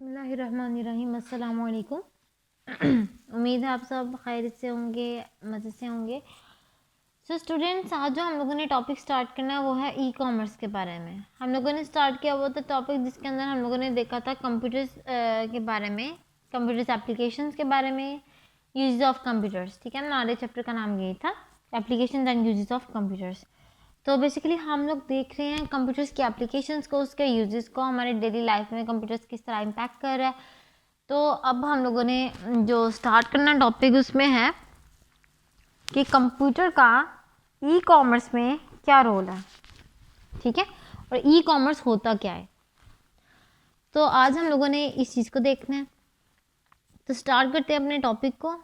बिस्मिल्लाहिर्रहमानिर्रहीम। अस्सलाम वालेकुम। उम्मीद है आप सब खैरियत से होंगे, मज़े से होंगे। स्टूडेंट्स, आज जो हम लोगों ने टॉपिक स्टार्ट करना है वो है ई कॉमर्स के बारे में। हम लोगों ने स्टार्ट किया वो था टॉपिक जिसके अंदर हम लोगों ने देखा था कंप्यूटर्स के बारे में, कंप्यूटर्स एप्लीकेशंस के बारे में, यूजेस ऑफ कंप्यूटर्स। ठीक है, हमारे चैप्टर का नाम यही था, application and uses of computers. तो बेसिकली हम लोग देख रहे हैं कंप्यूटर्स की एप्लीकेशंस को, उसके यूजेस को, हमारे डेली लाइफ में कंप्यूटर्स किस तरह इम्पैक्ट कर रहा है। तो अब हम लोगों ने जो स्टार्ट करना टॉपिक उसमें है कि कंप्यूटर का ई कॉमर्स में क्या रोल है। ठीक है, और ई कॉमर्स होता क्या है, तो आज हम लोगों ने इस चीज़ को देखना है। तो स्टार्ट करते हैं अपने टॉपिक को।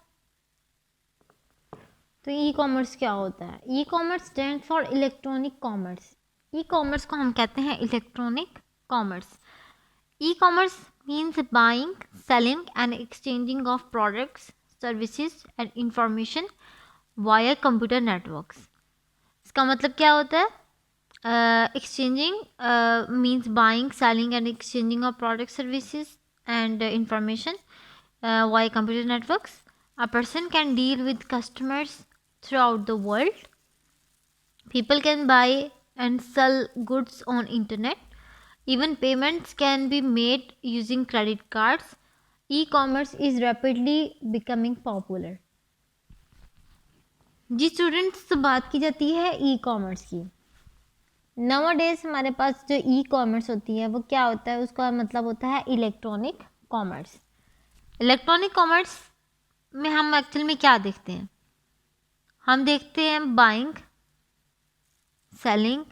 तो ई कॉमर्स क्या होता है? E commerce stand for electronic commerce. E commerce को हम कहते हैं electronic commerce. E commerce means buying, selling and exchanging of products, services and information via computer networks. इसका मतलब क्या होता है? Exchanging means buying, selling and exchanging of product, services and information via computer networks. A person can deal with customers throughout the world. People can buy and sell goods on internet. Even payments can be made using credit cards. E-commerce is rapidly becoming popular. जी students, तो बात की जाती है e commerce की। Nowadays हमारे पास जो e commerce होती है वो क्या होता है? उसका मतलब होता है इलेक्ट्रॉनिक कॉमर्स। इलेक्ट्रॉनिक कॉमर्स में हम एक्चुअल में क्या देखते हैं? हम देखते हैं बाइंग, सेलिंग,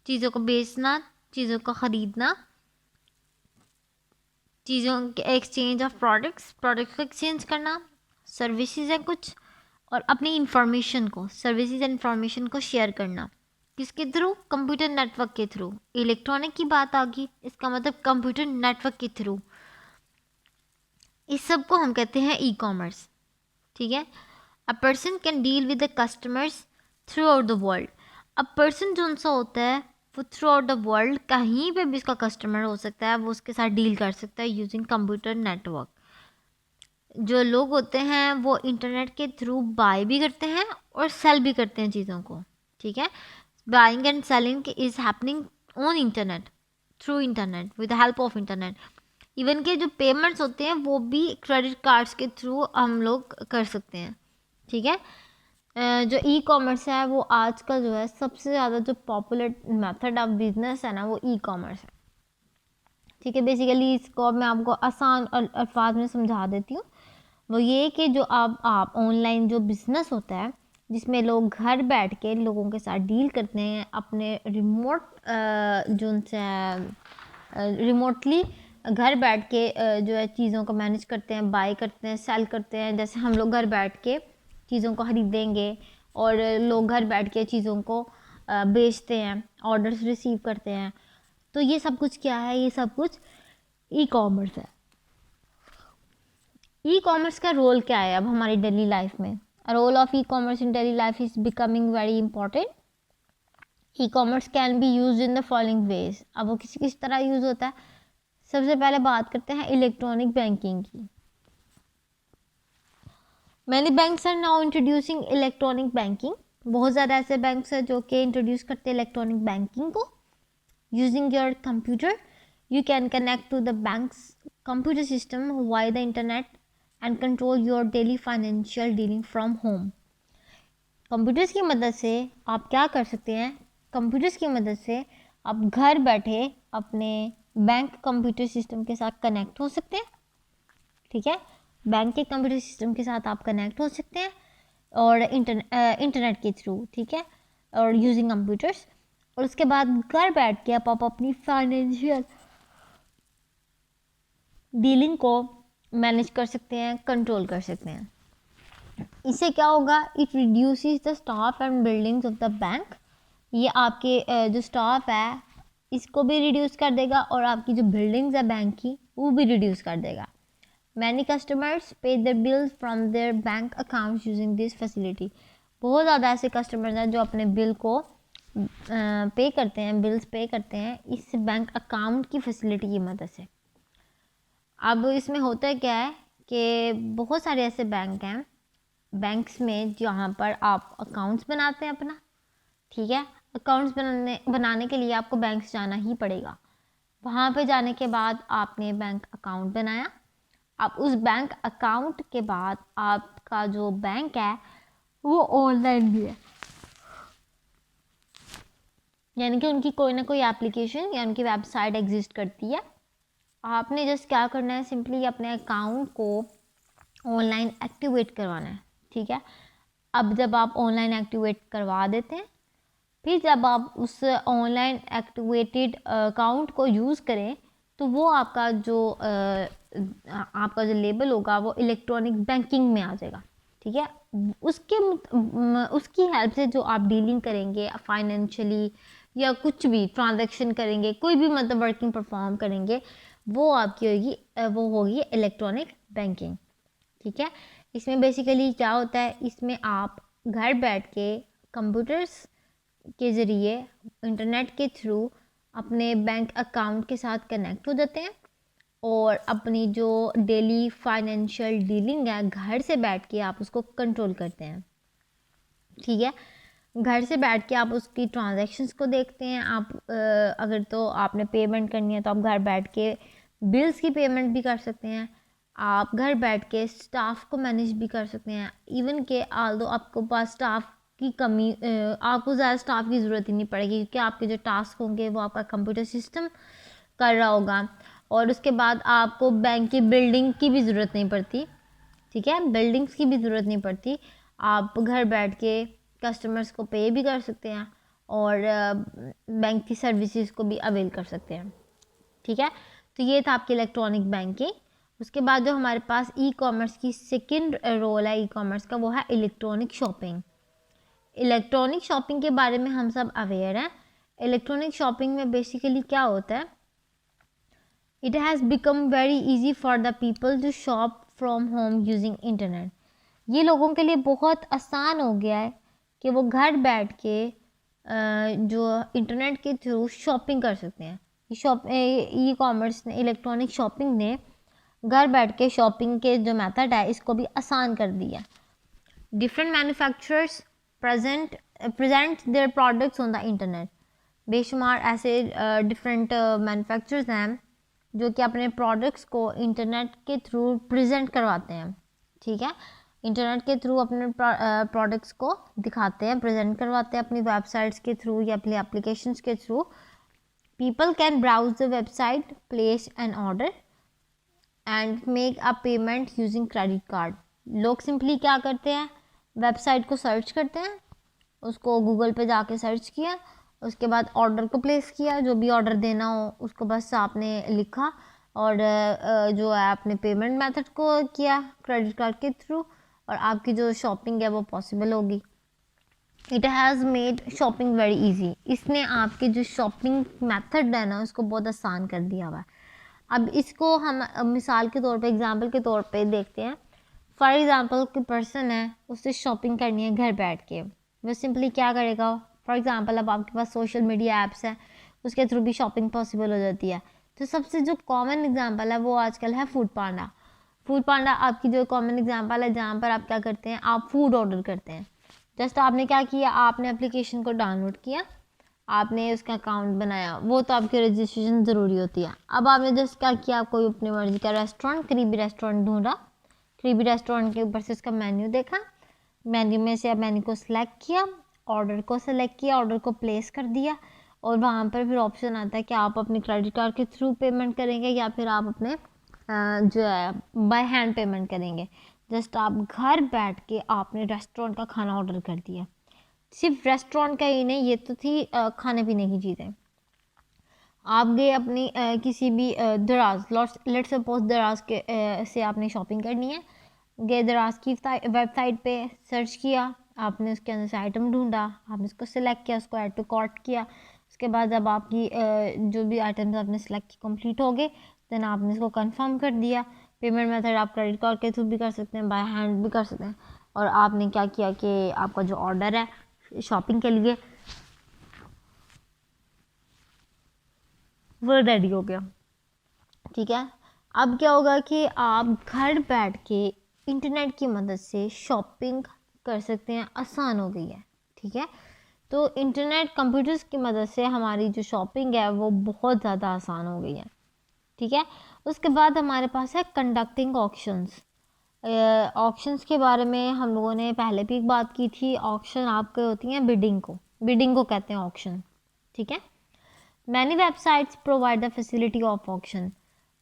चीज़ों को बेचना, चीज़ों को ख़रीदना, चीज़ों के एक्सचेंज ऑफ प्रोडक्ट्स को एक्सचेंज करना, सर्विसेज है कुछ, और अपनी इंफॉर्मेशन को, सर्विसेज एंड इंफॉर्मेशन को शेयर करना। किसके थ्रू? कंप्यूटर नेटवर्क के थ्रू। इलेक्ट्रॉनिक की बात आ गई, इसका मतलब कंप्यूटर नेटवर्क के थ्रू। इस सब को हम कहते हैं ई कॉमर्स। ठीक है, a person can deal with the customers through out the world. अब पर्सन जो सा होता है वो थ्रू आउट द वर्ल्ड कहीं पे भी उसका कस्टमर हो सकता है, वो उसके साथ डील कर सकता है यूजिंग कंप्यूटर नेटवर्क। जो लोग होते हैं वो इंटरनेट के थ्रू बाय भी करते हैं और सेल भी करते हैं चीज़ों को। ठीक है, buying and selling is happening on internet, through internet, with the help of internet. Even के जो पेमेंट्स होते हैं वो भी क्रेडिट कार्ड्स के थ्रू हम लोग कर सकते हैं। ठीक है, जो ई कॉमर्स है वो आज का जो है सबसे ज़्यादा जो पॉपुलर मेथड ऑफ बिजनेस है ना, वो ई कॉमर्स है। ठीक है, बेसिकली इसको अब मैं आपको आसान अल्फाज में समझा देती हूँ। वो ये कि जो आप ऑनलाइन जो बिज़नेस होता है जिसमें लोग घर बैठ के लोगों के साथ डील करते हैं, अपने रिमोट जो उनसे रिमोटली घर बैठ के जो है चीज़ों को मैनेज करते हैं, बाय करते हैं, सेल करते हैं। जैसे हम लोग घर बैठ के चीज़ों को खरीदेंगे और लोग घर बैठ के चीज़ों को बेचते हैं, ऑर्डर्स रिसीव करते हैं। तो ये सब कुछ क्या है? ये सब कुछ ई कॉमर्स है। ई कॉमर्स का रोल क्या है अब हमारी डेली लाइफ में? Role of e commerce in daily life is becoming very important. E commerce can be use in the following ways. अब वो किस तरह यूज होता है? सबसे पहले बात करते हैं इलेक्ट्रॉनिक बैंकिंग की। Many banks are now introducing electronic banking. बहुत ज़्यादा ऐसे बैंक्स हैं जो कि इंट्रोड्यूस करते हैं इलेक्ट्रॉनिक बैंकिंग को। Using your computer you can connect to the bank's computer system via the internet and control your daily financial dealing from home. Computers की मदद से आप क्या कर सकते हैं? कंप्यूटर्स की मदद से आप घर बैठे अपने बैंक कंप्यूटर सिस्टम के साथ कनेक्ट हो सकते हैं। ठीक है, बैंक के कंप्यूटर सिस्टम के साथ आप कनेक्ट हो सकते हैं और इंटरनेट के थ्रू। ठीक है, और यूजिंग कंप्यूटर्स। और उसके बाद घर बैठ के आप अपनी फाइनेंशियल डीलिंग को मैनेज कर सकते हैं, कंट्रोल कर सकते हैं। इससे क्या होगा? It reduces the staff and buildings of the bank. ये आपके जो स्टाफ है इसको भी रिड्यूस कर देगा और आपकी जो बिल्डिंग्स है बैंक की वो भी रिड्यूस कर देगा। Many customers pay their bills from their bank accounts using this facility. बहुत ज़्यादा ऐसे कस्टमर्स हैं जो अपने बिल को पे करते हैं, बिल्स पे करते हैं इस बैंक अकाउंट की फैसिलिटी की मदद से। अब इसमें होता क्या है कि बहुत सारे ऐसे बैंक हैं, बैंक्स में जहाँ पर आप अकाउंट्स बनाते हैं अपना, ठीक है। अकाउंट्स बनाने के लिए आपको बैंक्स जाना ही पड़ेगा। वहाँ पे जाने के बाद आपने बैंक अकाउंट बनाया। अब उस बैंक अकाउंट के बाद आपका जो बैंक है वो ऑनलाइन भी है, यानी कि उनकी कोई ना कोई एप्लीकेशन या उनकी वेबसाइट एग्जिस्ट करती है। आपने जस्ट क्या करना है, सिंपली अपने अकाउंट को ऑनलाइन एक्टिवेट करवाना है, ठीक है। अब जब आप ऑनलाइन एक्टिवेट करवा देते हैं, फिर जब आप उस ऑनलाइन एक्टिवेटेड अकाउंट को यूज़ करें तो वो आपका जो लेबल होगा वो इलेक्ट्रॉनिक बैंकिंग में आ जाएगा, ठीक है। उसकी हेल्प से जो आप डीलिंग करेंगे फाइनेंशियली या कुछ भी ट्रांजैक्शन करेंगे, कोई भी मतलब वर्किंग परफॉर्म करेंगे, वो आपकी होगी वो होगी इलेक्ट्रॉनिक बैंकिंग, ठीक है। इसमें बेसिकली क्या होता है, इसमें आप घर बैठ के कंप्यूटर्स के ज़रिए इंटरनेट के थ्रू अपने बैंक अकाउंट के साथ कनेक्ट हो जाते हैं और अपनी जो डेली फाइनेंशियल डीलिंग है घर से बैठ के आप उसको कंट्रोल करते हैं, ठीक है। घर से बैठ के आप उसकी ट्रांजैक्शंस को देखते हैं। आप अगर तो आपने पेमेंट करनी है तो आप घर बैठ के बिल्स की पेमेंट भी कर सकते हैं। आप घर बैठ के स्टाफ को मैनेज भी कर सकते हैं। इवन के आल्दो आपको पास स्टाफ की कमी आपको ज़्यादा स्टाफ की ज़रूरत ही नहीं पड़ेगी, क्योंकि आपके जो टास्क होंगे वो आपका कंप्यूटर सिस्टम कर रहा होगा। और उसके बाद आपको बैंक की बिल्डिंग की भी ज़रूरत नहीं पड़ती, ठीक है। बिल्डिंग्स की भी ज़रूरत नहीं पड़ती। आप घर बैठ के कस्टमर्स को पे भी कर सकते हैं और बैंक की सर्विसेज को भी अवेल कर सकते हैं, ठीक है। तो ये था आपकी इलेक्ट्रॉनिक बैंकिंग। उसके बाद जो हमारे पास ई कॉमर्स की सेकंड रोल है ई कॉमर्स का, वो है इलेक्ट्रॉनिक शॉपिंग। इलेक्ट्रॉनिक शॉपिंग के बारे में हम सब अवेयर हैं। इलेक्ट्रॉनिक शॉपिंग में बेसिकली क्या होता है, it has become very easy for the people to shop from home using internet. ये लोगों के लिए बहुत आसान हो गया है कि वो घर बैठ के जो इंटरनेट के थ्रू शॉपिंग कर सकते हैं। ई कॉमर्स ने, इलेक्ट्रॉनिक शॉपिंग ने घर बैठ के शॉपिंग के जो मेथड है इसको भी आसान कर दिया। Different manufacturers present their products on the internet. बेशुमार ऐसे डिफरेंट मैन्युफैक्चरर्स हैं जो कि अपने प्रोडक्ट्स को इंटरनेट के थ्रू प्रेजेंट करवाते हैं, ठीक है। इंटरनेट के थ्रू अपने प्रोडक्ट्स को दिखाते हैं, प्रेजेंट करवाते हैं अपनी वेबसाइट्स के थ्रू या अपनी एप्लीकेशंस के थ्रू। People can browse the website, place an order and make a payment using credit card. लोग सिंपली क्या करते हैं, वेबसाइट को सर्च करते हैं, उसको गूगल पे जाके सर्च किया, उसके बाद ऑर्डर को प्लेस किया, जो भी ऑर्डर देना हो उसको बस आपने लिखा और जो है आपने पेमेंट मेथड को किया क्रेडिट कार्ड के थ्रू, और आपकी जो शॉपिंग है वो पॉसिबल होगी। It has made shopping very easy. इसने आपके जो शॉपिंग मेथड है ना उसको बहुत आसान कर दिया हुआ है। अब इसको हम मिसाल के तौर पे, एग्जांपल के तौर पे देखते हैं। फॉर एग्जांपल कोई पर्सन है, उससे शॉपिंग करनी है घर बैठ के, वो सिंपली क्या करेगा, फॉर एग्जांपल अब आपके पास सोशल मीडिया ऐप्स हैं, उसके थ्रू भी शॉपिंग पॉसिबल हो जाती है। तो सबसे जो कॉमन एग्जांपल है वो आजकल है फूड पांडा। फूड पांडा आपकी जो कॉमन एग्जांपल है, जहाँ पर आप क्या करते हैं, आप फूड ऑर्डर करते हैं। जस्ट आपने क्या किया, आपने एप्लीकेशन को डाउनलोड किया, आपने उसका अकाउंट बनाया, वो तो आपकी रजिस्ट्रेशन ज़रूरी होती है। अब आपने जस्ट क्या किया, कोई अपनी मर्ज़ी का रेस्टोरेंट, करीबी रेस्टोरेंट ढूंढा, करीबी रेस्टोरेंट के ऊपर से उसका मेन्यू देखा, मेन्यू में से आप मेन्यू को सिलेक्ट किया, ऑर्डर को सिलेक्ट किया, ऑर्डर को प्लेस कर दिया, और वहाँ पर फिर ऑप्शन आता है कि आप अपने क्रेडिट कार्ड के थ्रू पेमेंट करेंगे या फिर आप अपने जो है बाय हैंड पेमेंट करेंगे। जस्ट आप घर बैठ के आपने रेस्टोरेंट का खाना ऑर्डर कर दिया। सिर्फ रेस्टोरेंट का ही नहीं, ये तो थी खाने पीने की चीज़ें। आप गए अपनी किसी भी दराज, लेट सपोज दराज के से आपने शॉपिंग करनी है, गए दराज की वेबसाइट पे, सर्च किया, आपने उसके अंदर से आइटम ढूंढा, आपने उसको सिलेक्ट किया, उसको ऐड टू कार्ट किया। उसके बाद जब आपकी जो भी आइटम्स आपने सिलेक्ट कंप्लीट हो गए, देन आपने इसको कंफर्म कर दिया। पेमेंट मेथड आप क्रेडिट कार्ड के थ्रू भी कर सकते हैं, बाय हैंड भी कर सकते हैं। और आपने क्या किया कि आपका जो ऑर्डर है शॉपिंग के लिए वो रेडी हो गया, ठीक है। अब क्या होगा कि आप घर बैठ के इंटरनेट की मदद से शॉपिंग कर सकते हैं, आसान हो गई है। ठीक है, तो इंटरनेट कंप्यूटर्स की मदद से हमारी जो शॉपिंग है वो बहुत ज़्यादा आसान हो गई है। ठीक है, उसके बाद हमारे पास है कंडक्टिंग ऑक्शंस। ऑक्शंस के बारे में हम लोगों ने पहले भी एक बात की थी। ऑक्शन आपके होती हैं बिडिंग को कहते हैं ऑक्शन। ठीक है, many websites provide the facility of auction.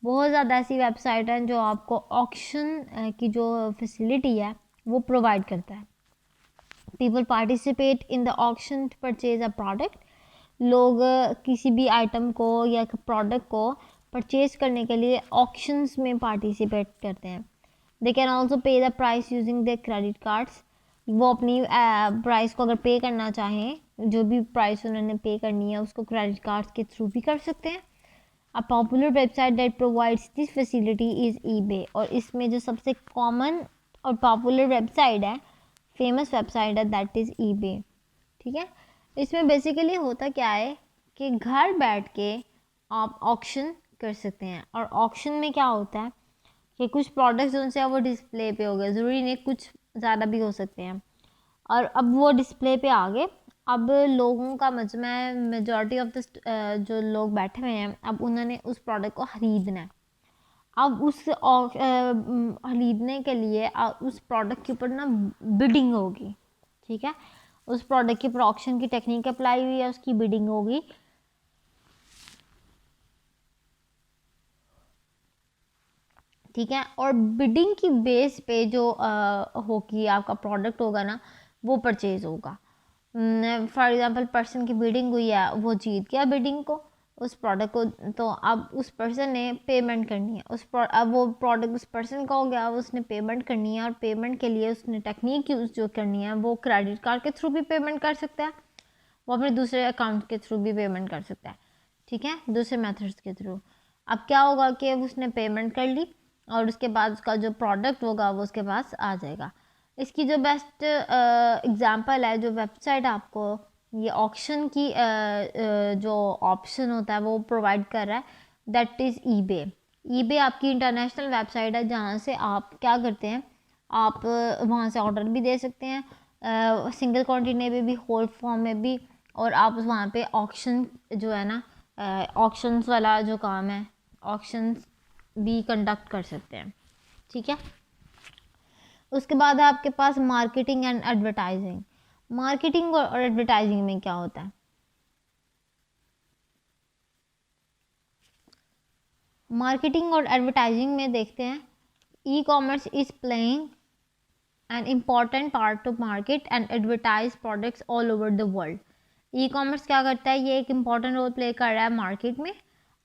बहुत ज़्यादा ऐसी वेबसाइट हैं जो आपको ऑक्शन की जो फैसिलिटी है वो प्रोवाइड करता है। People participate in the auction to purchase a product. लोग किसी भी आइटम को या प्रोडक्ट को परचेज करने के लिए ऑक्शंस में पार्टिसिपेट करते हैं। दे कैन ऑल्सो पे the price using the credit cards. वो अपनी प्राइस को अगर पे करना चाहें, जो भी प्राइस उन्होंने पे करनी है उसको क्रेडिट कार्ड्स के थ्रू भी कर सकते हैं। A popular website that provides this facility is eBay. और इसमें जो सबसे कॉमन और पॉपुलर वेबसाइट है, फेमस वेबसाइट है, दैट इज़ ईबे। ठीक है, इसमें बेसिकली होता क्या है कि घर बैठ के आप ऑक्शन कर सकते हैं। और ऑक्शन में क्या होता है कि कुछ प्रोडक्ट्स उनसे वो डिस्प्ले पे हो गए, ज़रूरी नहीं, कुछ ज़्यादा भी हो सकते हैं। और अब वो डिस्प्ले पे आ गए, अब लोगों का मजमा है, मेजॉरिटी ऑफ द जो लोग बैठे हुए हैं, अब उन्होंने उस प्रोडक्ट को ख़रीदना है। अब उस खरीदने के लिए उस प्रोडक्ट के ऊपर ना बिडिंग होगी। ठीक है, उस प्रोडक्ट के ऊपर ऑक्शन की टेक्निक अप्लाई हुई है, उसकी बिडिंग होगी। ठीक है, और बिडिंग की बेस पे जो होगी आपका प्रोडक्ट होगा ना वो परचेज होगा। फॉर एग्जांपल पर्सन की बिडिंग हुई है, वो जीत गया बिडिंग को, उस प्रोडक्ट को, तो अब उस पर्सन ने पेमेंट करनी है। अब वो प्रोडक्ट उस पर्सन का हो गया, अब उसने पेमेंट करनी है। और पेमेंट के लिए उसने टेक्निक यूज़ जो करनी है वो क्रेडिट कार्ड के थ्रू भी पेमेंट कर सकता है, वो अपने दूसरे अकाउंट के थ्रू भी पेमेंट कर सकता है। ठीक है, दूसरे मेथड्स के थ्रू। अब क्या होगा कि उसने पेमेंट कर ली और उसके बाद उसका जो प्रोडक्ट होगा वो उसके पास आ जाएगा। इसकी जो बेस्ट एग्जांपल है, जो वेबसाइट आपको ये ऑक्शन की जो ऑप्शन होता है वो प्रोवाइड कर रहा है, दैट इज़ ईबे। ईबे आपकी इंटरनेशनल वेबसाइट है जहाँ से आप क्या करते हैं, आप वहाँ से ऑर्डर भी दे सकते हैं, सिंगल क्वांटिटी में भी, होल फॉर्म में भी। और आप वहाँ पे ऑक्शन जो है ना, ऑक्शंस वाला जो काम है, ऑक्शंस भी कंडक्ट कर सकते हैं। ठीक है, उसके बाद है आपके पास मार्केटिंग एंड एडवर्टाइजिंग। मार्केटिंग और एडवर्टाइजिंग में क्या होता है? मार्केटिंग और एडवर्टाइजिंग में देखते हैं, e commerce is playing an important part two market and advertise products all over the world. E commerce क्या करता है, ये एक इम्पॉर्टेंट रोल प्ले कर रहा है मार्केट में,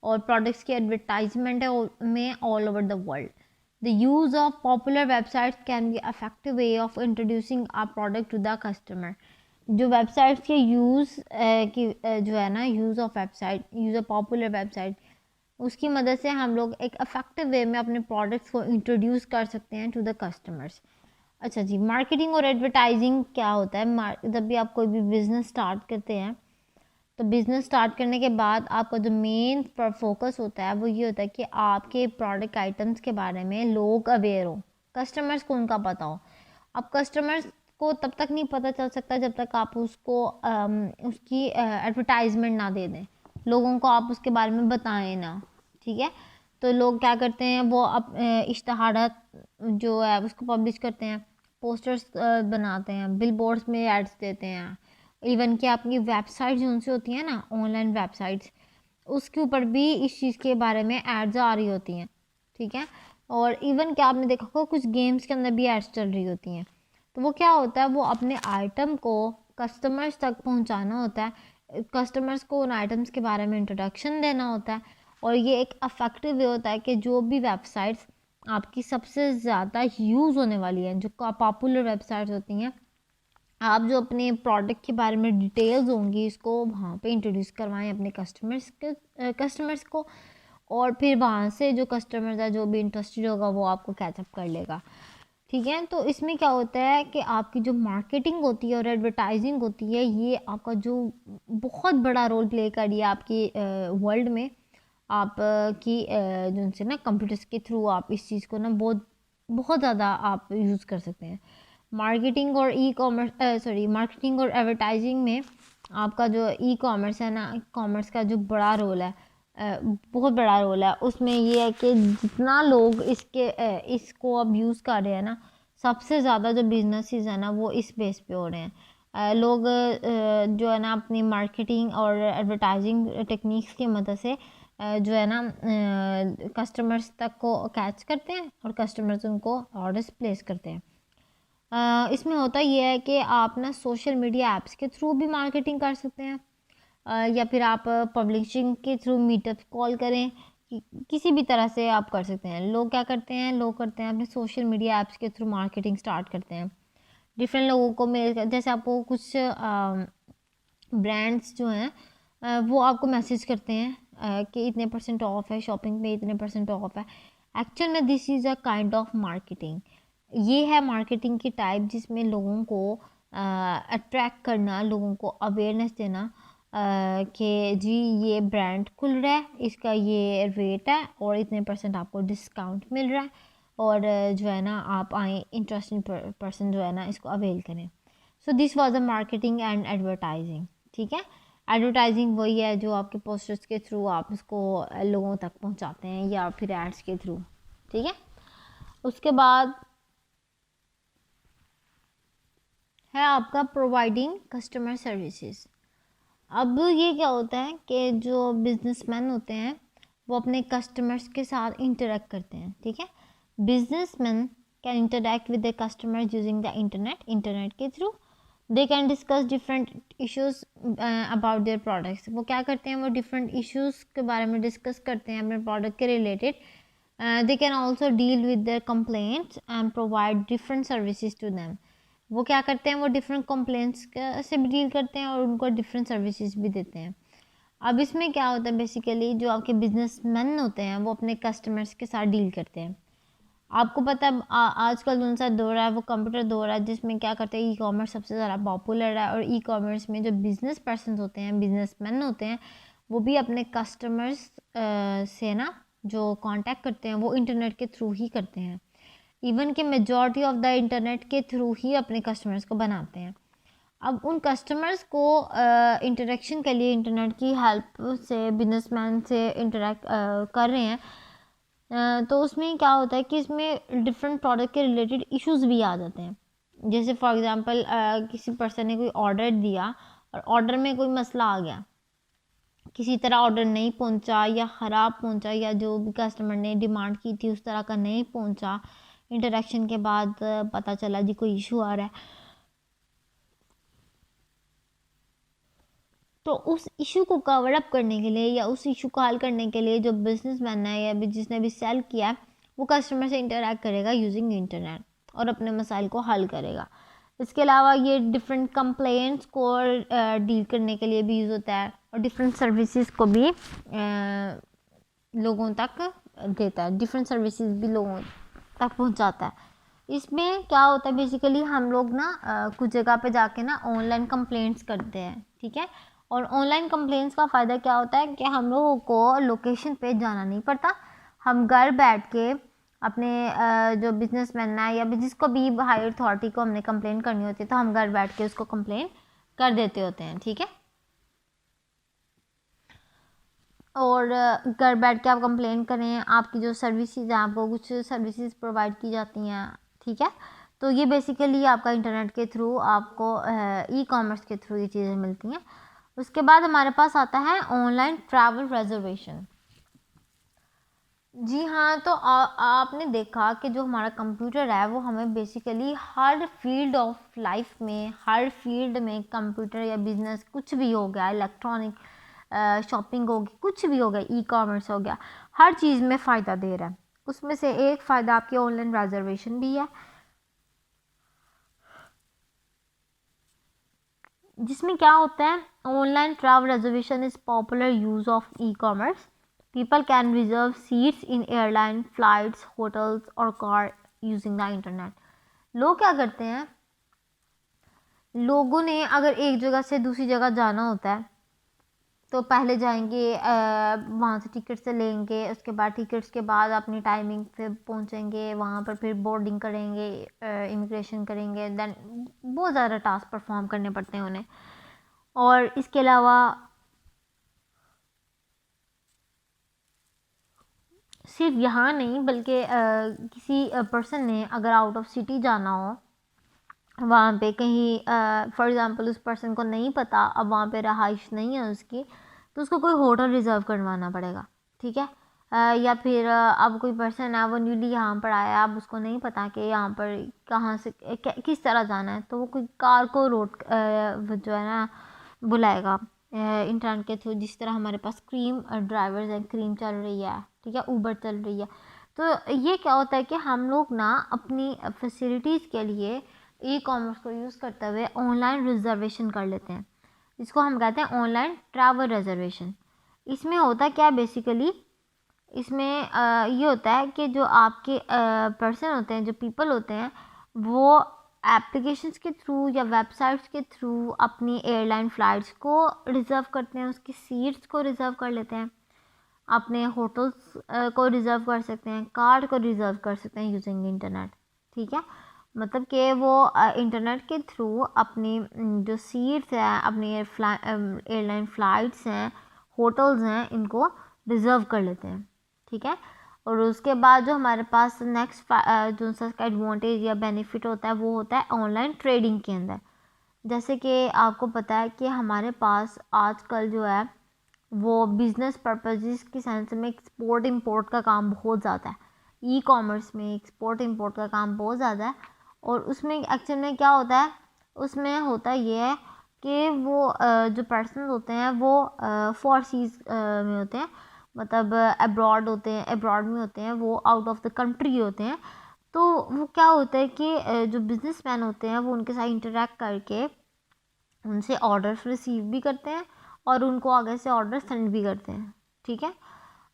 और प्रोडक्ट्स की एडवर्टाइजमेंट है में all over the world. The use of popular websites can be effective way of introducing a product to the customer. जो वेबसाइट्स के यूज़ की जो है ना, use of website, use of popular website, उसकी मदद से हम लोग एक अफेक्टिव वे में अपने प्रोडक्ट्स को इंट्रोड्यूस कर सकते हैं टू द कस्टमर्स। अच्छा जी, मार्केटिंग और एडवर्टाइजिंग क्या होता है? जब भी आप कोई भी बिज़नेस स्टार्ट करते हैं, तो बिज़नेस स्टार्ट करने के बाद आपका जो मेन फोकस होता है वो ये होता है कि आपके प्रोडक्ट आइटम्स के बारे में लोग अवेयर हो, कस्टमर्स को उनका पता हो। अब कस्टमर्स को तब तक नहीं पता चल सकता जब तक आप उसको उसकी एडवर्टाइजमेंट ना दे दें, लोगों को आप उसके बारे में बताएं ना। ठीक है, तो लोग क्या करते हैं, वो इश्तहारात जो है उसको पब्लिश करते हैं, पोस्टर्स बनाते हैं, बिल बोर्ड्स में एड्स देते हैं। इवन कि आपकी वेबसाइट जो उनसे होती हैं ना, ऑनलाइन वेबसाइट्स, उसके ऊपर भी इस चीज़ के बारे में एड्स आ रही होती हैं। ठीक है, और इवन क्या आपने देखा होगा कुछ गेम्स के अंदर भी एड्स चल रही होती हैं। तो वो क्या होता है, वो अपने आइटम को कस्टमर्स तक पहुंचाना होता है, कस्टमर्स को उन आइटम्स के बारे में इंट्रोडक्शन देना होता है। और ये एक अफेक्टिव वे होता है कि जो भी वेबसाइट्स आपकी सबसे ज़्यादा यूज़ होने वाली हैं, जो पॉपुलर वेबसाइट्स होती हैं, आप जो अपने प्रोडक्ट के बारे में डिटेल्स होंगी इसको वहाँ पे इंट्रोड्यूस करवाएं अपने कस्टमर्स को। और फिर वहाँ से जो कस्टमर्स है, जो भी इंटरेस्टेड होगा, वो आपको कैचअप कर लेगा। ठीक है, तो इसमें क्या होता है कि आपकी जो मार्केटिंग होती है और एडवर्टाइजिंग होती है, ये आपका जो बहुत बड़ा रोल प्ले कर रही है आपकी वर्ल्ड में, आप की जो से ना कंप्यूटर्स के थ्रू आप इस चीज़ को ना बहुत बहुत ज़्यादा आप यूज़ कर सकते हैं। मार्केटिंग और मार्केटिंग और एडवर्टाइजिंग में आपका जो ई कॉमर्स है ना, कॉमर्स का जो बड़ा रोल है, बहुत बड़ा रोल है उसमें। ये है कि जितना लोग इसको अब यूज़ कर रहे हैं ना, सबसे ज़्यादा जो बिजनेसेस है ना वो इस बेस पे हो रहे हैं। लोग जो है ना अपनी मार्केटिंग और एडवर्टाइजिंग टेक्निक्स की मदद से जो है ना कस्टमर्स तक को कैच करते हैं और कस्टमर्स उनको ऑर्डर्स प्लेस करते हैं। इसमें होता ये है कि आप ना सोशल मीडिया ऐप्स के थ्रू भी मार्केटिंग कर सकते हैं, या फिर आप पब्लिशिंग के थ्रू मीटअप कॉल करें, किसी भी तरह से आप कर सकते हैं। लोग क्या करते हैं, लोग करते हैं अपने सोशल मीडिया ऐप्स के थ्रू मार्केटिंग स्टार्ट करते हैं। डिफरेंट लोगों को मेल, जैसे आपको कुछ ब्रांड्स जो हैं वो आपको मैसेज करते हैं कि इतने % ऑफ है, शॉपिंग पे इतने % ऑफ है। एक्चुअल में this is a kind of marketing. ये है मार्केटिंग की टाइप, जिसमें लोगों को अट्रैक्ट करना, लोगों को अवेयरनेस देना कि जी ये ब्रांड खुल रहा है, इसका ये रेट है और इतने % आपको डिस्काउंट मिल रहा है, और जो है ना आप आए इंटरेस्टिंग पर्सन जो है ना इसको अवेल करें। So this was a marketing and advertising. ठीक है, एडवर्टाइजिंग वही है जो आपके पोस्टर्स के थ्रू आप उसको लोगों तक पहुंचाते हैं या फिर एड्स के थ्रू। ठीक है, उसके बाद है आपका प्रोवाइडिंग कस्टमर सर्विसेज। अब ये क्या होता है कि जो बिजनेसमैन होते हैं वो अपने कस्टमर्स के साथ इंटरेक्ट करते हैं। ठीक है, businessman can interact with the customer using the internet के through. They can discuss different issues about their products. वो क्या करते हैं, वो डिफरेंट इश्यूज के बारे में डिस्कस करते हैं अपने प्रोडक्ट के related. They can also deal with their complaints and provide different services to them. वो क्या करते हैं, वो डिफरेंट कंप्लेंट्स से भी डील करते हैं और उनको डिफरेंट सर्विसेज भी देते हैं। अब इसमें क्या होता है, बेसिकली जो आपके बिजनेसमैन होते हैं वो अपने कस्टमर्स के साथ डील करते हैं। आपको पता है आजकल कौन सा दौर है, वो कंप्यूटर दौर है, जिसमें क्या करते हैं, ई कॉमर्स सबसे ज़्यादा पॉपुलर है। और ई कॉमर्स में जो बिजनेस पर्सन होते हैं, बिजनेसमैन होते हैं, वो भी अपने कस्टमर्स से ना जो कांटेक्ट करते हैं वो इंटरनेट के थ्रू ही करते हैं। इवन कि मेजॉरिटी ऑफ द इंटरनेट के थ्रू ही अपने कस्टमर्स को बनाते हैं। अब उन कस्टमर्स को इंटरेक्शन के लिए इंटरनेट की हेल्प से बिजनेसमैन से इंटरेक्ट कर रहे हैं, तो उसमें क्या होता है कि इसमें डिफरेंट प्रोडक्ट के रिलेटेड इश्यूज भी आ जाते हैं। जैसे फॉर एग्जांपल किसी पर्सन ने कोई ऑर्डर दिया और ऑर्डर में कोई मसला आ गया, किसी तरह ऑर्डर नहीं पहुंचा या ख़राब पहुंचा, या जो भी कस्टमर ने डिमांड की थी उस तरह का नहीं पहुंचा। इंटरेक्शन के बाद पता चला जी कोई इशू आ रहा है, तो उस इशू को कवर अप करने के लिए या उस इशू को हल करने के लिए जो बिजनेसमैन है या भी जिसने भी सेल किया है, वो कस्टमर से इंटरेक्ट करेगा यूजिंग इंटरनेट और अपने मसाइल को हल करेगा। इसके अलावा ये डिफरेंट कंप्लेंट्स को डील करने के लिए भी यूज़ होता है और डिफरेंट सर्विसेज को भी लोगों तक देता है, डिफरेंट सर्विसेज भी लोगों तक पहुंचाता है। इसमें क्या होता है, बेसिकली हम लोग ना कुछ जगह पे जाके ना ऑनलाइन कंप्लेंट्स करते हैं। ठीक है, और ऑनलाइन कंप्लेंट्स का फ़ायदा क्या होता है कि हम लोगों को लोकेशन पे जाना नहीं पड़ता। हम घर बैठ के अपने जो बिजनेसमैन है या भी जिसको भी हायर अथॉरिटी को हमने कंप्लेन करनी होती है, तो हम घर बैठ के उसको कंप्लेन कर देते होते हैं। ठीक है, और घर बैठ के आप कंप्लेन करें, आपकी जो सर्विसेज हैं, आपको कुछ सर्विसेज प्रोवाइड की जाती हैं। ठीक है, तो ये बेसिकली आपका इंटरनेट के थ्रू आपको ई कॉमर्स के थ्रू ये चीज़ें मिलती हैं। उसके बाद हमारे पास आता है ऑनलाइन ट्रैवल रिजर्वेशन। जी हाँ, तो आपने देखा कि जो हमारा कंप्यूटर है वो हमें basically her field of life में, हर फील्ड में कंप्यूटर या बिजनेस कुछ भी हो गया, इलेक्ट्रॉनिक शॉपिंग होगी, कुछ भी हो गया, ई कॉमर्स हो गया, हर चीज़ में फ़ायदा दे रहा है। उसमें से एक फ़ायदा आपकी ऑनलाइन रिजर्वेशन भी है, जिसमें क्या होता है, online travel reservation is popular use of e commerce. People can reserve seats in airline flights, hotels और कार यूजिंग द इंटरनेट। लोग क्या करते हैं, लोगों ने अगर एक जगह से दूसरी जगह जाना होता है तो पहले जाएंगे वहाँ से टिकट से लेंगे, उसके बाद टिकट्स के बाद अपनी टाइमिंग पे पहुँचेंगे वहाँ पर, फिर बोर्डिंग करेंगे, इमिग्रेशन करेंगे, देन बहुत ज़्यादा टास्क परफॉर्म करने पड़ते हैं उन्हें। और इसके अलावा सिर्फ यहाँ नहीं बल्कि किसी पर्सन ने अगर आउट ऑफ सिटी जाना हो, वहाँ पे कहीं फॉर एग्ज़ाम्पल उस पर्सन को नहीं पता, अब वहाँ पे रहाइश नहीं है उसकी, तो उसको कोई होटल रिज़र्व करवाना पड़ेगा, ठीक है। या फिर अब कोई पर्सन है वो न्यूली यहाँ पर आया, अब उसको नहीं पता कि यहाँ पर कहाँ से किस तरह जाना है, तो वो कोई कार को रोड जो है ना बुलाएगा इंटरनेट के थ्रू। जिस तरह हमारे पास क्रीम ड्राइवर्स हैं, क्रीम चल रही है, ठीक है, ऊबर चल रही है। तो ये क्या होता है कि हम लोग ना अपनी फैसिलिटीज़ के लिए ई कॉमर्स को यूज़ करते हुए ऑनलाइन रिजर्वेशन कर लेते हैं, इसको हम कहते हैं ऑनलाइन ट्रैवल रिजर्वेशन। इसमें होता क्या है बेसिकली, इसमें ये होता है कि जो आपके पर्सन होते हैं, जो पीपल होते हैं, वो एप्लीकेशंस के थ्रू या वेबसाइट्स के थ्रू अपनी एयरलाइन फ़्लाइट्स को रिज़र्व करते हैं, उसकी सीट्स को रिज़र्व कर लेते हैं, अपने होटल्स को रिज़र्व कर सकते हैं, कार को रिज़र्व कर सकते हैं यूजिंग इंटरनेट, ठीक है। मतलब कि वो इंटरनेट के थ्रू अपनी जो सीट्स हैं, अपनी एयरलाइन फ़्लाइट्स हैं, होटल्स हैं, इनको रिज़र्व कर लेते हैं, ठीक है। और उसके बाद जो हमारे पास नेक्स्ट जो सा एडवांटेज या बेनिफिट होता है वो होता है ऑनलाइन ट्रेडिंग के अंदर। जैसे कि आपको पता है कि हमारे पास आजकल जो है वो बिज़नेस पर्पसेस की सेंस में एक्सपोर्ट इंपोर्ट का काम बहुत ज़्यादा है, ई कॉमर्स में एक्सपोर्ट इंपोर्ट का काम बहुत ज़्यादा है। और उसमें एक्चुअल में क्या होता है, उसमें होता ये है कि वो जो पर्सन होते हैं वो फोरसीज में होते हैं, मतलब अब्रॉड होते हैं, अब्रॉड में होते हैं, वो आउट ऑफ द कंट्री होते हैं। तो वो क्या होता है कि जो बिजनेसमैन होते हैं वो उनके साथ इंटरेक्ट करके उनसे ऑर्डर्स रिसीव भी करते हैं और उनको आगे से ऑर्डर सेंड भी करते हैं, ठीक है।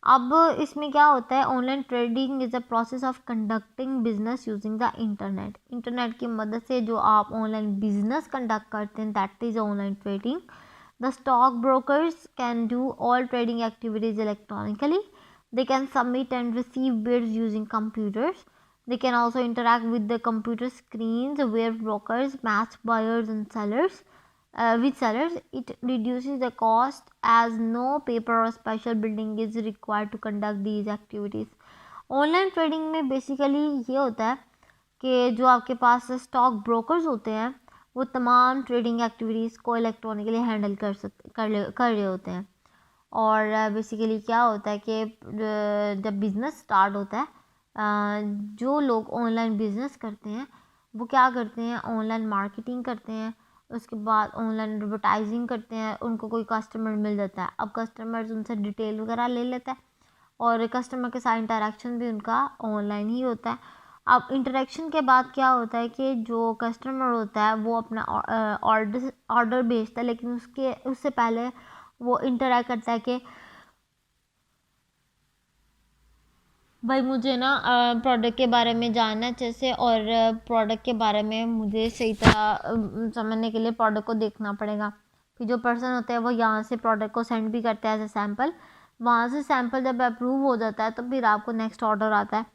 अब इसमें क्या होता है, online trading is a process of conducting business using the internet. Internet की मदद से जो आप ऑनलाइन बिजनेस कंडक्ट करते हैं, that is online trading. The stock brokers can do all trading activities electronically. They can submit and receive bids using computers. They can also interact with the computer screens where brokers match buyers and sellers. With sellers, it reduces the cost as no paper or special building is required to conduct these activities. Online trading में basically ये होता है कि जो आपके पास stock brokers होते हैं वो तमाम ट्रेडिंग एक्टिविटीज़ को इलेक्ट्रॉनिकली हैंडल कर रहे होते हैं। और बेसिकली क्या होता है कि जब बिज़नेस स्टार्ट होता है, जो लोग ऑनलाइन बिज़नेस करते हैं वो क्या करते हैं, ऑनलाइन मार्केटिंग करते हैं, उसके बाद ऑनलाइन एडवर्टाइजिंग करते हैं, उनको कोई कस्टमर मिल जाता है। अब कस्टमर्स उनसे डिटेल वगैरह ले लेता है और कस्टमर के साथ इंटरेक्शन भी उनका ऑनलाइन ही होता है। अब इंटरेक्शन के बाद क्या होता है कि जो कस्टमर होता है वो अपना ऑर्डर भेजता है, लेकिन उससे पहले वो इंटरेक्ट करता है कि भाई मुझे ना प्रोडक्ट के बारे में जानना है अच्छे से, और प्रोडक्ट के बारे में मुझे सही तरह समझने के लिए प्रोडक्ट को देखना पड़ेगा। फिर जो पर्सन होता है वो यहाँ से प्रोडक्ट को सेंड भी करता है एज ए सैम्पल, वहाँ से सैम्पल जब अप्रूव हो जाता है तो फिर आपको नेक्स्ट ऑर्डर आता है।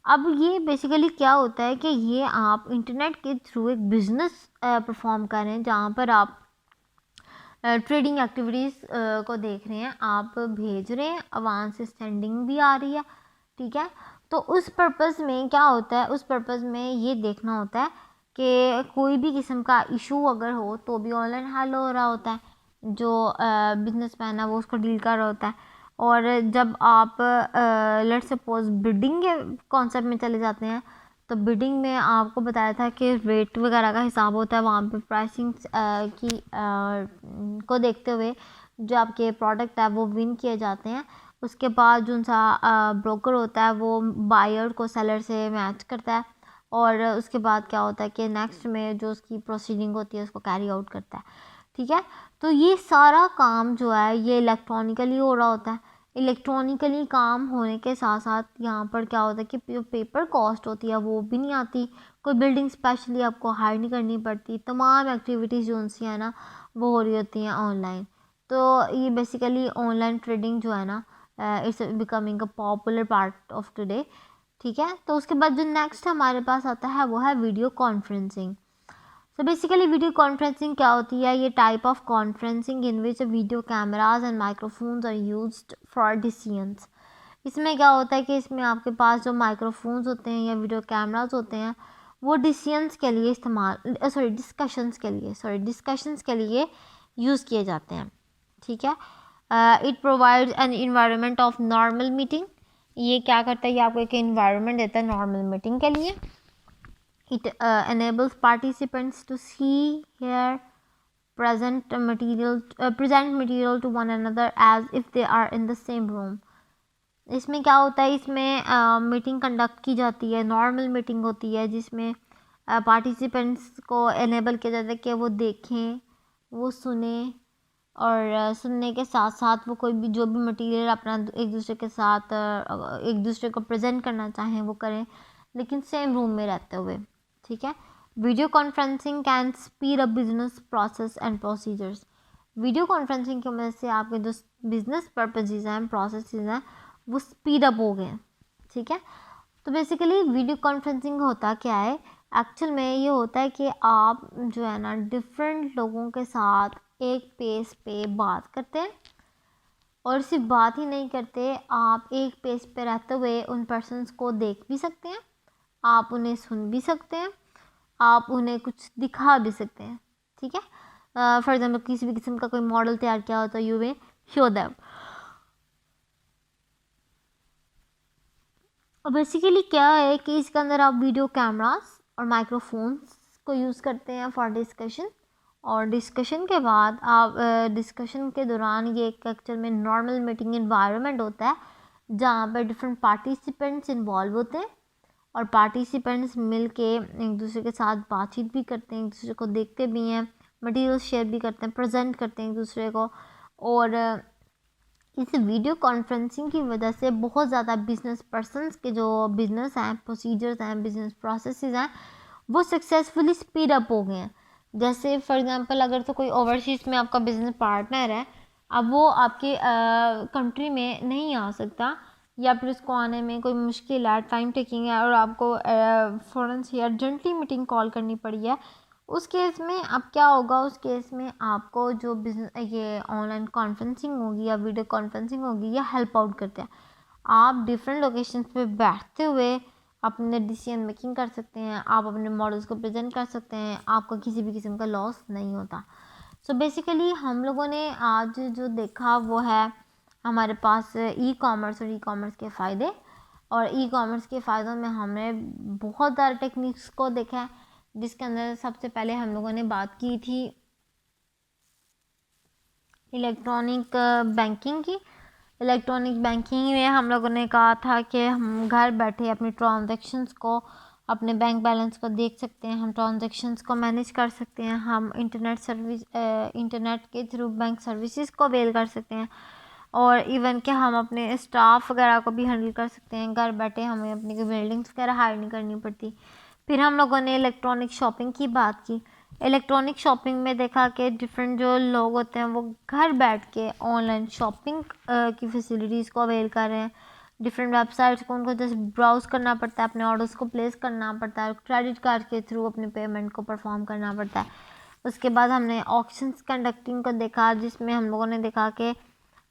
अब ये बेसिकली क्या होता है कि ये आप इंटरनेट के थ्रू एक बिज़नेस परफॉर्म कर रहे हैं, जहाँ पर आप ट्रेडिंग एक्टिविटीज़ को देख रहे हैं, आप भेज रहे हैं, वहाँ से सेंडिंग भी आ रही है, ठीक है। तो उस पर्पज़ में क्या होता है, उस पर्पज़ में ये देखना होता है कि कोई भी किस्म का इशू अगर हो तो भी ऑनलाइन हल हो रहा होता है, जो बिजनेसमैन है वो उसको डील कर रहा होता है। और जब आप लेट्स सपोज बिडिंग के कॉन्सेप्ट में चले जाते हैं, तो बिडिंग में आपको बताया था कि रेट वगैरह का हिसाब होता है, वहाँ पे प्राइसिंग की को देखते हुए जो आपके प्रोडक्ट है वो विन किए जाते हैं। उसके बाद जो सा ब्रोकर होता है वो बायर को सेलर से मैच करता है, और उसके बाद क्या होता है कि नेक्स्ट में जो उसकी प्रोसीडिंग होती है उसको कैरी आउट करता है, ठीक है। तो ये सारा काम जो है ये इलेक्ट्रॉनिकली हो रहा होता है। इलेक्ट्रॉनिकली काम होने के साथ साथ यहाँ पर क्या होता है कि जो पेपर कॉस्ट होती है वो भी नहीं आती, कोई बिल्डिंग स्पेशली आपको हायर नहीं करनी पड़ती, तमाम एक्टिविटीज़ जो उनसी है ना वो हो रही होती हैं ऑनलाइन। तो ये बेसिकली ऑनलाइन ट्रेडिंग जो है ना, it's becoming a popular part of today, ठीक है। तो उसके बाद जो नेक्स्ट हमारे पास आता है वो है video conferencing. So basically video conferencing क्या होती है? ये type of conferencing in which video cameras and microphones are used for decisions. इसमें क्या होता है कि इसमें आपके पास जो माइक्रोफोन्स होते हैं या वीडियो कैमराज होते हैं वो डिसीजंस के लिए इस्तेमाल डिस्कशंस के लिए यूज़ किए जाते हैं, ठीक है। It provides an environment of normal meeting. ये क्या करता है? ये आपको एक इन्वायरमेंट देता है नॉर्मल मीटिंग के लिए। It enables participants to see, hear, present material to one another as if they are in the same room. इसमें क्या होता है? इसमें मीटिंग कंडक्ट की जाती है, नॉर्मल मीटिंग होती है जिसमें पार्टिसिपेंट्स को एनेबल किया जाता है कि वो देखें, वो सुने, और सुनने के साथ साथ वो कोई भी जो भी मटेरियल अपना एक दूसरे के साथ एक दूसरे को प्रेजेंट करना चाहें वो करें, लेकिन सेम रूम में रहते हुए, ठीक है। Video conferencing can speed up business process and procedures. Video conferencing की वजह से आपके जो बिजनेस पर्पजेज हैं, प्रोसेसेस हैं, वो स्पीड अप हो गए, ठीक है। तो बेसिकली वीडियो कॉन्फ्रेंसिंग होता क्या है? एक्चुअल में ये होता है कि आप जो है ना डिफरेंट लोगों के साथ एक पेज पे बात करते हैं, और सिर्फ बात ही नहीं करते, आप एक पेज पे रहते हुए उन पर्सन्स को देख भी सकते हैं, आप उन्हें सुन भी सकते हैं, आप उन्हें कुछ दिखा भी सकते हैं, ठीक है। फॉर एग्जाम्पल किसी भी किस्म का कोई मॉडल तैयार किया होता है, यू वे शो दैम। और बेसिकली क्या है कि इसके अंदर आप वीडियो कैमरास और माइक्रोफोन्स को यूज़ करते हैं फॉर डिस्कशन, और डिस्कशन के बाद आप डिस्कशन के दौरान ये एक एक्चुअल में नॉर्मल मीटिंग इन्वायरमेंट होता है जहाँ पर डिफरेंट पार्टिसिपेंट्स इन्वॉल्व होते हैं, और पार्टिसिपेंट्स मिल के एक दूसरे के साथ बातचीत भी करते हैं, एक दूसरे को देखते भी हैं, मटेरियल शेयर भी करते हैं, प्रेजेंट करते हैं एक दूसरे को। और इस वीडियो कॉन्फ्रेंसिंग की वजह से बहुत ज़्यादा बिजनेस पर्सनस के जो बिजनेस हैं, प्रोसीजर्स हैं, बिजनेस प्रोसेसेस हैं, वो सक्सेसफुली स्पीड अप हो गए हैं। जैसे फॉर एग्जांपल अगर तो कोई ओवरसीज़ में आपका बिजनेस पार्टनर है, अब वो आपके कंट्री में नहीं आ सकता, या फिर उसको आने में कोई मुश्किल है, टाइम टेकिंग है, और आपको फ़ौरन से अर्जेंटली मीटिंग कॉल करनी पड़ी है, उस केस में अब क्या होगा? उस केस में आपको जो बिजनेस ये ऑनलाइन कॉन्फ्रेंसिंग होगी या वीडियो कॉन्फ्रेंसिंग होगी, ये हेल्प आउट करते हैं। आप डिफरेंट लोकेशंस पे बैठते हुए अपने डिसीजन मेकिंग कर सकते हैं, आप अपने मॉडल्स को प्रेजेंट कर सकते हैं, आपको किसी भी किस्म का लॉस नहीं होता। सो बेसिकली हम लोगों ने आज जो देखा वो है हमारे पास ई कॉमर्स और ई कॉमर्स के फ़ायदे, और ई कॉमर्स के फ़ायदों में हमने बहुत सारे टेक्निक्स को देखा है, जिसके अंदर सबसे पहले हम लोगों ने बात की थी इलेक्ट्रॉनिक बैंकिंग की। इलेक्ट्रॉनिक बैंकिंग में हम लोगों ने कहा था कि हम घर बैठे अपनी ट्रांजैक्शंस को, अपने बैंक बैलेंस को देख सकते हैं, हम ट्रांजैक्शंस को मैनेज कर सकते हैं, हम इंटरनेट के थ्रू बैंक सर्विसेज को अवेल कर सकते हैं, और इवन कि हम अपने स्टाफ वगैरह को भी हैंडल कर सकते हैं घर बैठे, हमें अपनी कोई बिल्डिंग्स वगैरह हायर नहीं करनी पड़ती। फिर हम लोगों ने इलेक्ट्रॉनिक शॉपिंग की बात की। इलेक्ट्रॉनिक शॉपिंग में देखा कि डिफरेंट जो लोग होते हैं वो घर बैठ के ऑनलाइन शॉपिंग की फैसिलिटीज़ को अवेल कर रहे हैं। डिफरेंट वेबसाइट्स को उनको जस्ट ब्राउज़ करना पड़ता है, अपने ऑर्डर्स को प्लेस करना पड़ता है, क्रेडिट कार्ड के थ्रू अपनी पेमेंट को परफॉर्म करना पड़ता है। उसके बाद हमने ऑक्शंस कंडक्टिंग को देखा, जिसमें हम लोगों ने देखा कि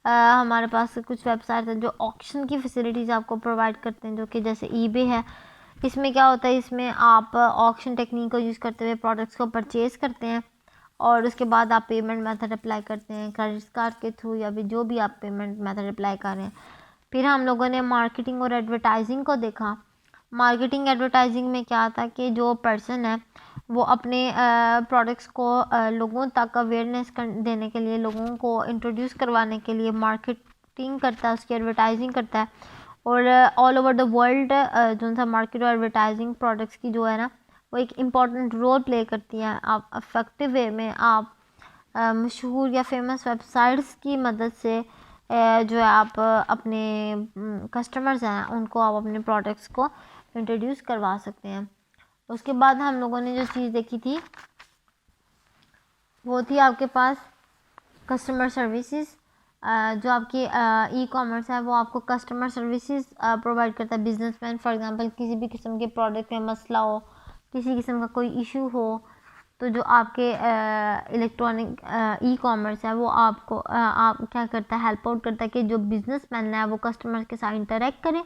हमारे पास कुछ वेबसाइट हैं जो ऑक्शन की फैसिलिटीज़ आपको प्रोवाइड करते हैं, जो कि जैसे ईबे है। इसमें क्या होता है? इसमें आप ऑक्शन टेक्निक को यूज़ करते हुए प्रोडक्ट्स को परचेज़ करते हैं, और उसके बाद आप पेमेंट मेथड अप्लाई करते हैं क्रेडिट कार्ड के थ्रू, या फिर जो भी आप पेमेंट मेथड अप्लाई कर रहे हैं। फिर हम लोगों ने मार्केटिंग और एडवर्टाइजिंग को देखा। मार्केटिंग एडवर्टाइजिंग में क्या आता है कि जो पर्सन है वो अपने प्रोडक्ट्स को लोगों तक अवेयरनेस देने के लिए, लोगों को इंट्रोड्यूस करवाने के लिए मार्केटिंग करता है, उसकी एडवर्टाइजिंग करता है, और ऑल ओवर द वर्ल्ड जो सा मार्केट और एडवर्टाइजिंग प्रोडक्ट्स की जो है ना वो एक इम्पॉर्टेंट रोल प्ले करती हैं। आप इफ़ेक्टिव वे में आप मशहूर या फेमस वेबसाइट्स की मदद से जो है आप अपने कस्टमर्स हैं उनको आप अपने प्रोडक्ट्स को इंट्रोड्यूस करवा सकते हैं। उसके बाद हम लोगों ने जो चीज़ देखी थी वो थी आपके पास कस्टमर सर्विसेज, जो आपकी ई कॉमर्स है वो आपको कस्टमर सर्विसेज प्रोवाइड करता है। बिजनेसमैन फॉर एग्जांपल किसी भी किस्म के प्रोडक्ट में मसला हो, किसी किस्म का कोई इशू हो, तो जो आपके इलेक्ट्रॉनिक ई कॉमर्स है वो आपको आप क्या करता है, हेल्प आउट करता है कि जो बिजनेसमैन है वो कस्टमर के साथ इंटरेक्ट करें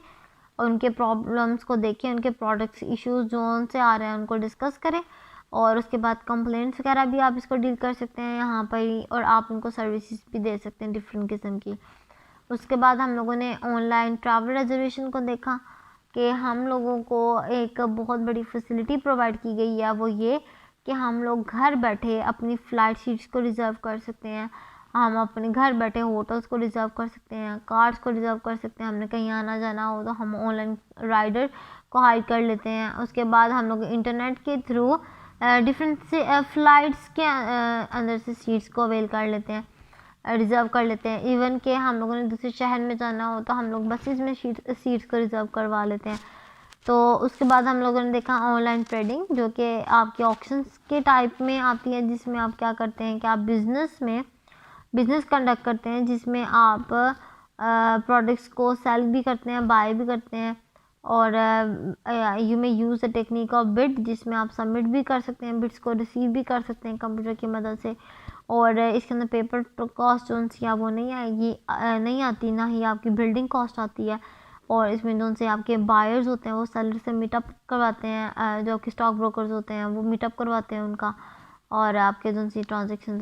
और उनके प्रॉब्लम्स को देखें, उनके प्रोडक्ट्स इश्यूज जो उनसे आ रहे हैं उनको डिस्कस करें, और उसके बाद कंप्लेंट्स वगैरह भी आप इसको डील कर सकते हैं यहाँ पर ही, और आप उनको सर्विसेज भी दे सकते हैं डिफरेंट किस्म की। उसके बाद हम लोगों ने ऑनलाइन ट्रैवल रिजर्वेशन को देखा कि हम लोगों को एक बहुत बड़ी फैसिलिटी प्रोवाइड की गई है, वो ये कि हम लोग घर बैठे अपनी फ़्लाइट सीट्स को रिज़र्व कर सकते हैं, हम अपने घर बैठे होटल्स को रिज़र्व कर सकते हैं, कार्स को रिज़र्व कर सकते हैं। हमने कहीं आना जाना हो तो हम ऑनलाइन राइडर को हायर कर लेते हैं। उसके बाद हम लोग इंटरनेट के थ्रू डिफरेंट से फ़्लाइट्स के अंदर से सीट्स को अवेल कर लेते हैं, रिज़र्व कर लेते हैं। इवन कि हम लोगों ने दूसरे शहर में जाना हो तो हम लोग बसेस में सीट्स को रिज़र्व करवा लेते हैं। तो उसके बाद हम लोगों ने देखा ऑनलाइन ट्रेडिंग, जो कि आपके ऑक्शंस के टाइप में आती है, जिसमें आप क्या करते हैं कि आप बिज़नेस कंडक्ट करते हैं, जिसमें आप प्रोडक्ट्स को सेल भी करते हैं, बाय भी करते हैं, और you may use the technique of bid, जिसमें आप सबमिट भी कर सकते हैं, बिड्स को रिसीव भी कर सकते हैं कंप्यूटर की मदद से। और इसके अंदर पेपर कॉस्ट जो सी वो नहीं आएगी, नहीं आती, ना ही आपकी बिल्डिंग कॉस्ट आती है। और इसमें जो से आपके बायर्स होते हैं वो सेलर से मीटअप करवाते हैं, जो आपके स्टॉक ब्रोकर्स होते हैं वो मीटअप करवाते हैं उनका, और आपके जो सी ट्रांजेक्शन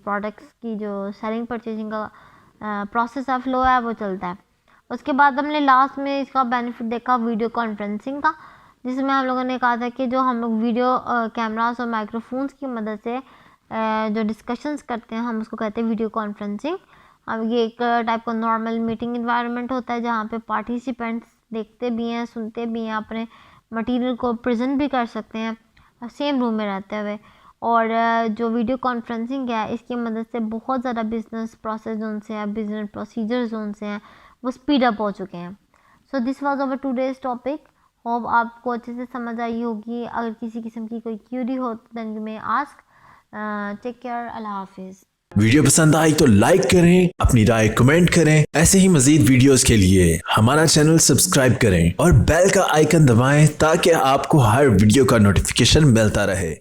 प्रोडक्ट्स की जो सेलिंग परचेजिंग का प्रोसेस है, फ्लो है, वो चलता है। उसके बाद हमने लास्ट में इसका बेनिफिट देखा वीडियो कॉन्फ्रेंसिंग का, जिसमें हम लोगों ने कहा था कि जो हम लोग वीडियो कैमरास और माइक्रोफोन्स की मदद से जो डिस्कशंस करते हैं हम उसको कहते हैं वीडियो कॉन्फ्रेंसिंग। अब ये एक टाइप का नॉर्मल मीटिंग इन्वायरमेंट होता है जहाँ पे पार्टिसिपेंट्स देखते भी हैं, सुनते भी हैं, अपने मटेरियल को प्रेजेंट भी कर सकते हैं सेम रूम में रहते हुए। और जो वीडियो कॉन्फ्रेंसिंग है इसकी मदद से बहुत ज़्यादा बिजनेस प्रोसेस जोन से हैं, बिजनेस प्रोसीजर जोन से हैं, वो स्पीड अप हो चुके हैं। So this was our today's topic. Hope आपको अच्छे से समझ आई होगी। अगर किसी किस्म की कोई क्यूरी हो तो then you may ask. Take care, अल्लाह हाफिज़। वीडियो पसंद आई तो लाइक करें, अपनी राय कमेंट करें। ऐसे ही मजीद वीडियोस के लिए हमारा चैनल सब्सक्राइब करें और बेल का आइकन दबाएं ताकि आपको हर वीडियो का नोटिफिकेशन मिलता रहे।